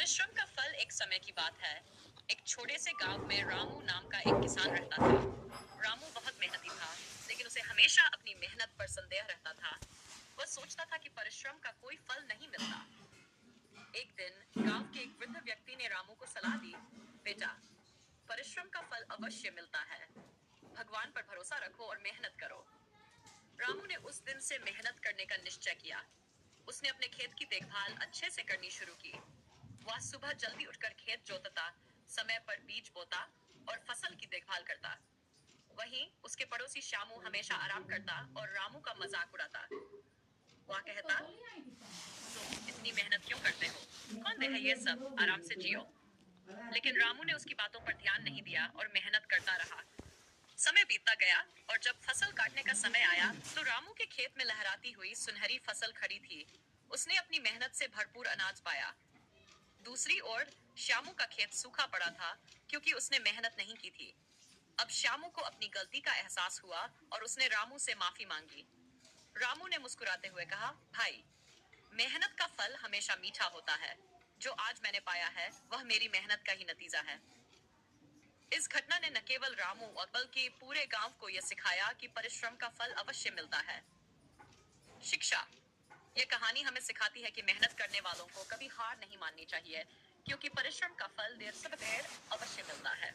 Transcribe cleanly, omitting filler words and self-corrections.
परिश्रम का फल एक समय की बात है। एक छोटे से गांव में रामू नाम का एक किसान रहता था। रामू बहुत मेहनती था, लेकिन उसे हमेशा अपनी मेहनत पर संदेह रहता था। वह सोचता था कि परिश्रम का कोई फल नहीं मिलता। एक दिन गांव के एक वृद्ध व्यक्ति ने रामू को सलाह दी, बेटा, परिश्रम का फल अवश्य मिलता है। भगवान पर भरोसा रखो और मेहनत करो। रामू ने उस दिन से मेहनत करने का निश्चय किया। उसने अपने खेत की देखभाल अच्छे से करनी शुरू की। वह सुबह जल्दी उठकर खेत जोतता, समय पर बीज बोता और फसल की देखभाल करता। वहीं उसके पड़ोसी श्यामू हमेशा आराम करता और रामू का मजाक उड़ाता। वह कहता, तुम इतनी मेहनत क्यों करते हो? कौन दे है ये सब, आराम से जियो। लेकिन रामू ने उसकी बातों पर ध्यान नहीं दिया और मेहनत करता रहा। समय बीतता गया और जब फसल काटने का समय आया तो रामू के खेत में लहराती हुई सुनहरी फसल खड़ी थी। उसने अपनी मेहनत से भरपूर अनाज पाया। दूसरी ओर श्यामू का खेत सूखा पड़ा था, क्योंकि उसने मेहनत नहीं की थी। अब श्यामू को अपनी गलती का एहसास हुआ और उसने रामू से माफी मांगी। रामू ने मुस्कुराते हुए कहा, भाई, मेहनत का फल हमेशा मीठा होता है। जो आज मैंने पाया है वह मेरी मेहनत का ही नतीजा है। इस घटना ने न केवल रामू और बल्कि पूरे गांव को यह सिखाया कि परिश्रम का फल अवश्य मिलता है। शिक्षा। यह कहानी हमें सिखाती है कि मेहनत करने वालों को कभी हार नहीं माननी चाहिए, क्योंकि परिश्रम का फल देर सवेर अवश्य मिलता है।